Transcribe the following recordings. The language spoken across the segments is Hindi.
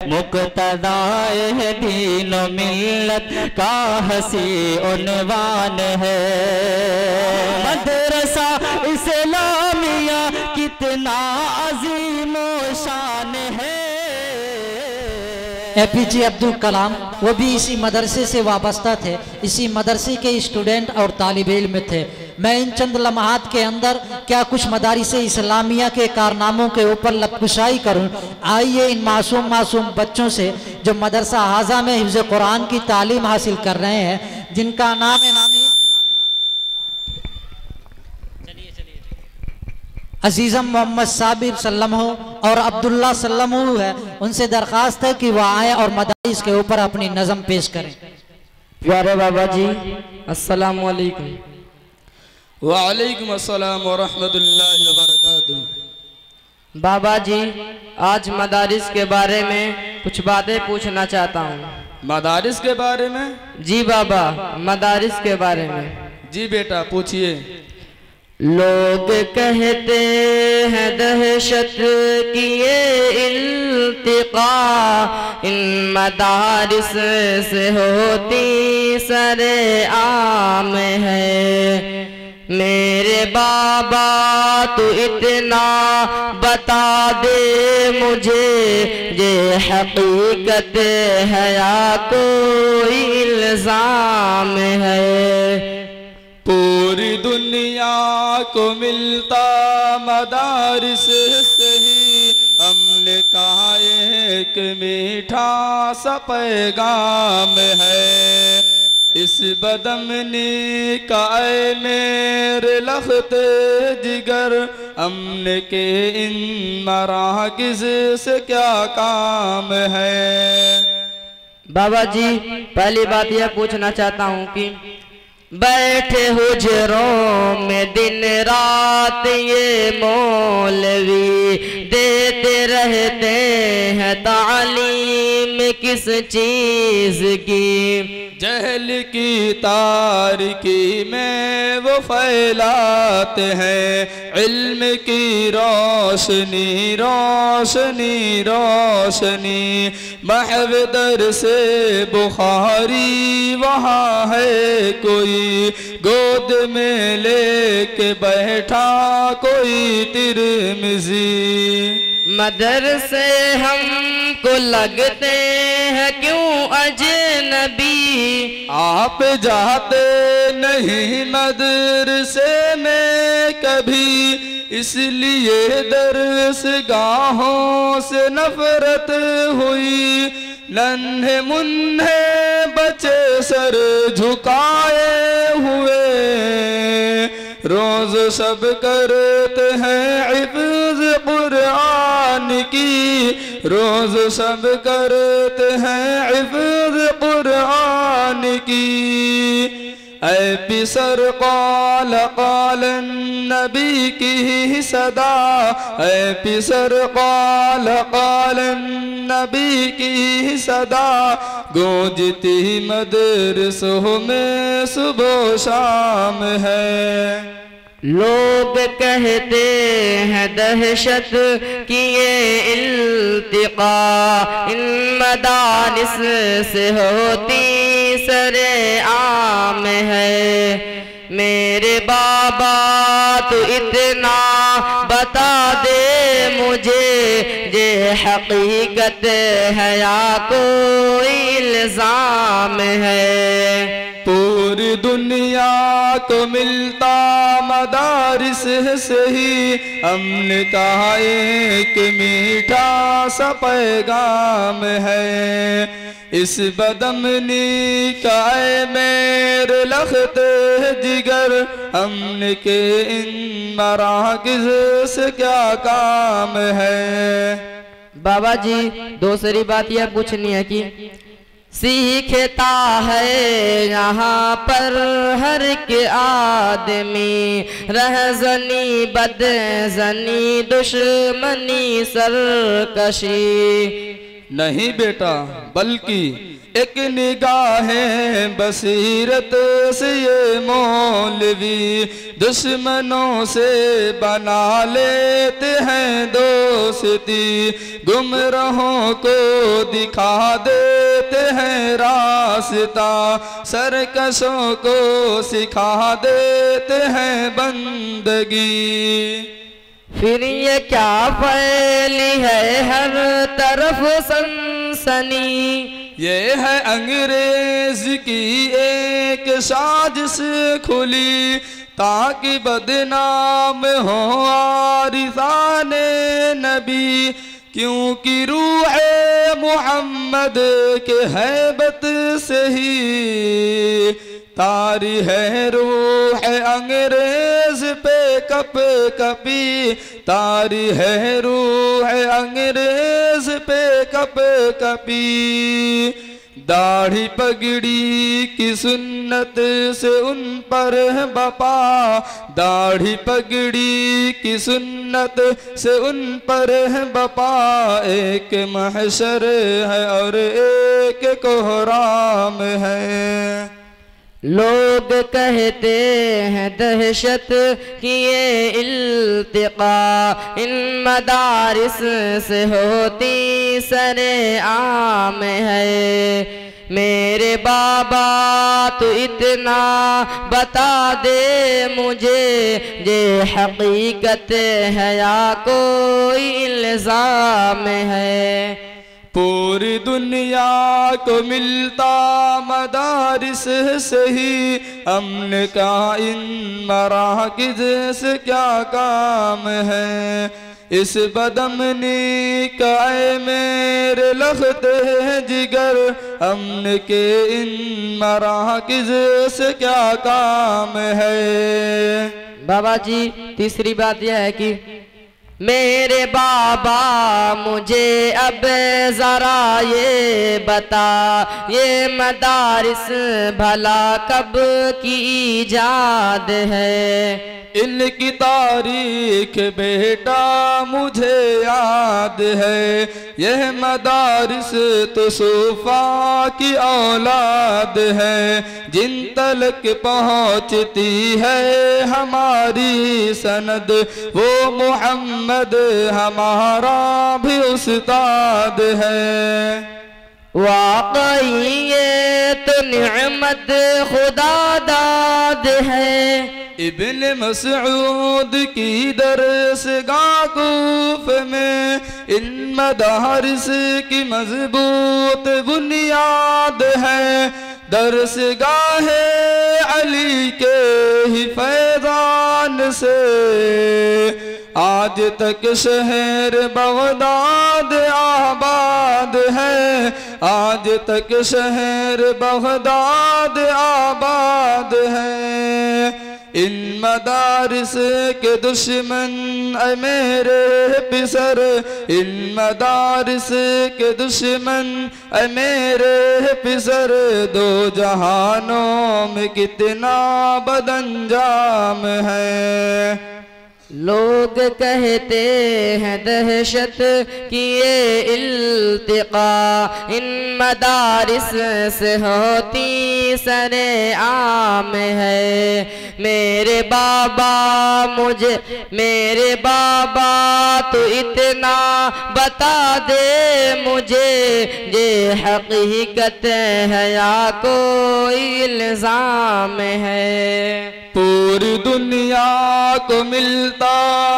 मुक़्तदाए दीन मिल्लत का हसी उन्वान है। मदरसा इस्लामिया कितना अजीम शान है। APJ अब्दुल कलाम वो भी इसी मदरसे से वाबस्ता थे, इसी मदरसे के स्टूडेंट और तालिब इल्म थे। मैं इन चंद लम्हात के अंदर क्या कुछ मदारिस इस्लामिया के कारनामों के ऊपर लबकुशाई करूं। आइए इन मासूम बच्चों से जो मदरसा हाजा में हिफ्ज़ कुरान की तालीम हासिल कर रहे हैं, जिनका नाम है अजीज़म मोहम्मद साबिर सल्लमहु और अब्दुल्ला सल्लमहु है, उनसे दरख्वास्त है कि वह आए और मदारिस के ऊपर अपनी नज़म पेश करें। प्यारे बाबा जी अस्सलाम वालेकुम। वालेकुम अस्सलाम व रहमतुल्लाहि व बरकातुहू। बाबा जी आज मदारिस के बारे में कुछ बातें पूछना चाहता हूँ। मदारिस के बारे में? जी बाबा, मदारिस के बारे में। जी बेटा पूछिए। लोग कहते हैं दहशत की ये इल्तिका इन मदारिस से होती सरे आम है। मेरे बाबा तू इतना बता दे मुझे, ये हकीकत है या कोई इल्जाम है। पूरी दुनिया को मिलता मदारिस से ही, हमने कहा एक मीठा सा पैगाम है। इस बदमनी का ऐ मेरे लख्ते जिगर, हमने के इन मराकिज़ से क्या काम है। बाबा जी पहली बात यह पूछना चाहता हूँ कि बैठे हुजरों में दिन रात ये मौलवी देते रहते हैं तालीम किस चीज की। जहल की तारीकी में वो फैलाते हैं इल्म की रोशनी रोशनी रोशनी। महव दर से बुखारी वहाँ है कोई, गोद में लेके बैठा कोई तिरमिज़ी। मदरसे हमको लगते हैं क्यों अजनबी, आप जाते नहीं मदरसे में कभी, इसलिए दरसगाहों से नफरत हुई। नन्हे मुन्ने बच्चे सर झुकाए हुए, रोज सब करते हैं हिफ्ज़ कुरान की, रोज सब करते हैं हिफ्ज़ कुरान की। ऐ पिसर क़ाल क़ाल नबी की सदा, ऐ पिसर क़ाल क़ाल नबी की सदा, गूंजती मदरसों में सुबह शाम है। लोग कहते हैं दहशत की ये इल्तिका इन मदारिस से होती सरे आम है। मेरे बाबा तू इतना बता दे मुझे, ये हकीकत है या कोई इल्जाम है। पूरी दुनिया को मिलता मदारिस से ही, हमने कहा एक मीठा सा पैगाम है। इस बदमनी का ऐ मेरे लख्ते जिगर, हमने के इन मराकिज़ से क्या काम है। बाबा जी दूसरी बात यह पूछनी है कि सीखता है यहाँ पर हर के आदमी, रहज़नी बदज़नी दुश्मनी सरकशी। नहीं बेटा, बल्कि एक निगाह बसीरत से ये मौलवी दुश्मनों से बना लेते हैं दोस्ती, गुमराहों को दिखा देते हैं रास्ता, सरकशों को सिखा देते हैं बंदगी। फिर ये क्या फैली है हर तरफ सनसनी, ये है अंग्रेज की एक साजिश खुली, ताकि बदनाम हो आरिज़ाने नबी, क्योंकि रूह मोहम्मद के हैबत से ही तारी है रूह अंग्रेज पे कप कपी, तारी है रूह अंग्रेज पे कप कपी। दाढ़ी पगड़ी की सुन्नत से उन पर है बपा, दाढ़ी पगड़ी की सुन्नत से उन पर है बपा, एक महशर है और एक कोहराम है। लोग कहते हैं दहशत की ये इल्तिका इन मदारिस से होती सरे आम है, मेरे बाबा तू इतना बता दे मुझे, ये हकीकत है या कोई इल्ज़ाम है। पूरी दुनिया को मिलता मदारिस से ही, हमने कहा इन मराकिज़ से क्या काम है। इस बदमनी का ऐ मेरे लख्ते जिगर, हमने के इन मराकिज़ से क्या काम है। बाबा जी तीसरी बात यह है कि मेरे बाबा मुझे अब ज़रा ये बता, ये मदारिस भला कब की ईजाद है। इनकी तारीख बेटा मुझे याद है, यह मदारिस तो सूफा की औलाद है, जिन तलक पहुँचती है हमारी सनद, वो मोहम्मद हमारा भी उस्ताद है। वाकई ये तो निअमत खुदा दाद है, इब्न मसऊद की दरसगाह कूफ में इन मदारिस की मजबूत बुनियाद है। दरसगाह अली के ही फैज़ान से आज तक शहर बगदाद आबाद है, आज तक शहर बगदाद आबाद है। इन मदारिस के दुश्मन ऐ मेरे पिसर, इन मदारिस के दुश्मन ऐ मेरे पिसर, दो जहानों में कितना बदअंजाम है। लोग कहते हैं दहशत की ये इल्तिका इन मदारिस से होती सरे आम है, मेरे बाबा तो इतना बता दे मुझे, ये हकीकत है या कोई इल्ज़ाम है। पूरी दुनिया को मिलता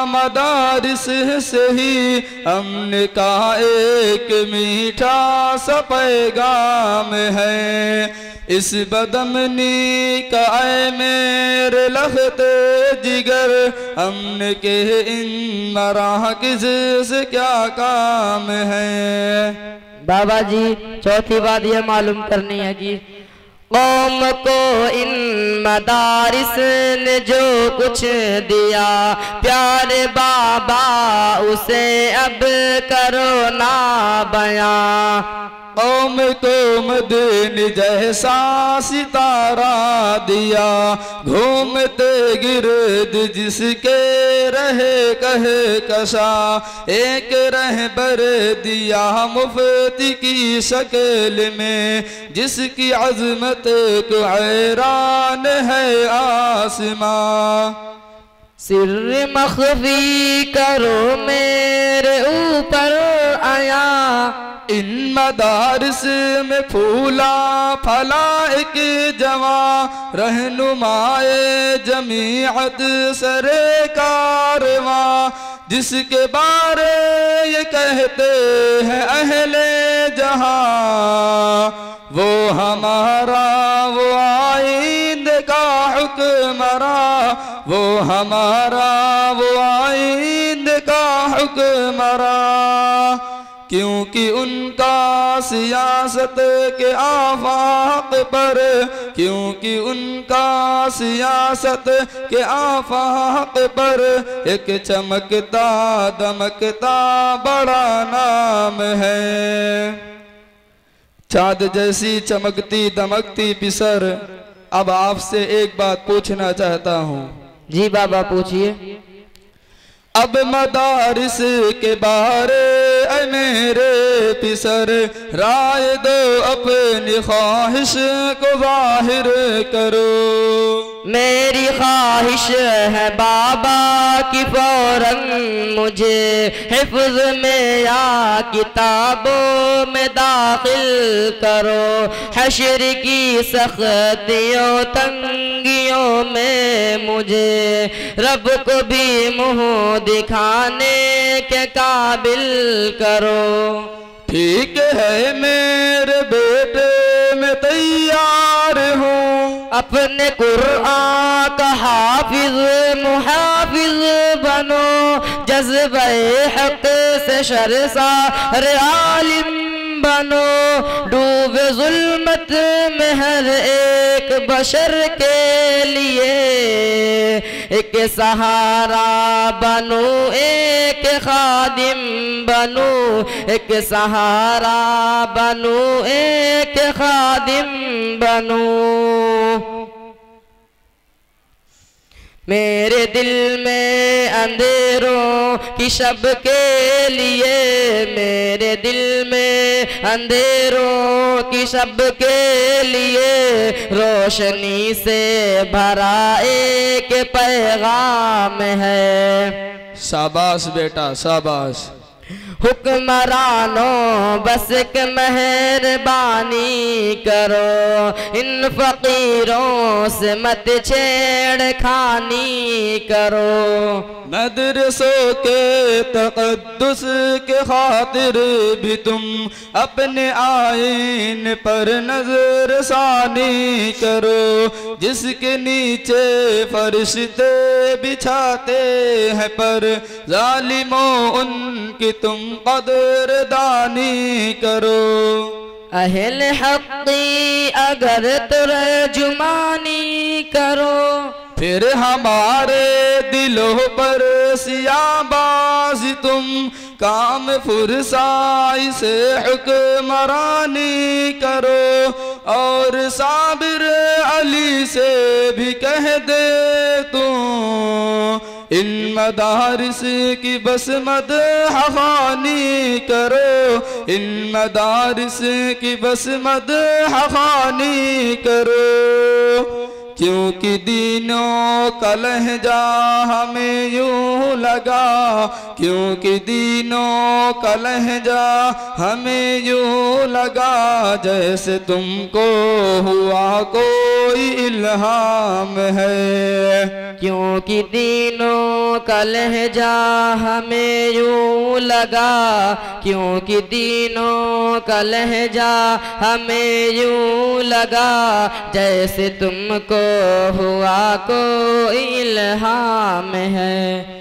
मदारिस से ही, हमने कहा एक मीठा सा पैगाम है। इस बदमनी का ऐ मेरे लख्ते जिगर, हमने के इन मराकिज़ से क्या काम है। बाबा जी चौथी बात यह मालूम करनी है कि कौम को इन मदारिस ने जो कुछ दिया, प्यारे बाबा उसे अब करो ना बयां। कौम को मदीने जैसा सितारा दिया, घूमते गिर्द जिसके रहे कहे कशा, एक रहबर दिया मुफ्ती की शक्ल में, जिसकी अजमत को हैरान है आसमां। सिर्र मख्फी करो मेरे ऊपर आया, इन मदारिस में फूला फला एक जवा, रहनुमाए जमीअत सरे कारवा, जिसके बारे ये कहते हैं अहले जहां, वो हमारा वो आइंद का हुक्मरा, वो हमारा वो आइंद का हुक्मरा। क्योंकि उनका सियासत के आफाक पर, क्योंकि उनका सियासत के आफाक पर एक चमकता दमकता बड़ा नाम है। चाँद जैसी चमकती दमकती पिसर, अब आपसे एक बात पूछना चाहता हूँ। जी बाबा पूछिए। अब मदारिस के बारे ऐ मेरे पिसर, राय दो अपनी ख्वाहिश को जाहिर करो। मेरी ख्वाहिश है बाबा की फौरन मुझे हिफ्ज में या किताबों में दाखिल करो, हश्र की सख्तियों तंगियों में मुझे रब को भी मुँह दिखाने के काबिल करो। ठीक है मेरे बेटे मैं तैयार हूँ, अपने कुरआन का हाफिज मुहाफिज बनो, जज्बे हक से शर्सार आलिम बनो, डूबे जुल्मत में हर एक बशर के लिए एक सहारा बनो, एक खादिम बनो, एक सहारा बनो, एक खादिम बनो। मेरे दिल में अंधेरों की शब के लिए, मेरे दिल में अंधेरों की शब के लिए रोशनी से भरा एक पैगाम है। शाबाश बेटा शाबाश। हुक्मरानों बस एक मेहरबानी करो, इन फकीरों से मत छेड़खानी करो। मदरसों के तक़द्दुस के खातिर भी तुम अपने आईन पर नजर सानी करो, जिसके नीचे फरिश्ते बिछाते हैं पर जालिमों उनकी तुम कदरदानी करो। अहल हक़्क़ी अगर तर्जुमानी करो, फिर हमारे दिलों पर सियाबाज़ी तुम काम फुरसाई से हुक्मरानी करो, और साबिर अली से भी कह दे तुम इन मदारिस की बस मदह ख़्वानी करो, इन मदारिस की बस मदह ख़्वानी करो। क्योंकि दीनों का लहजा हमें यूं लगा, क्योंकि दीनों का लहजा हमें यूं लगा, जैसे तुमको हुआ कोई इल्हाम है। क्योंकि दीनों का लहजा हमें यूं लगा, क्योंकि दीनों का लहजा हमें यूं लगा, जैसे तुमको हुआ कोई इल्हाम है।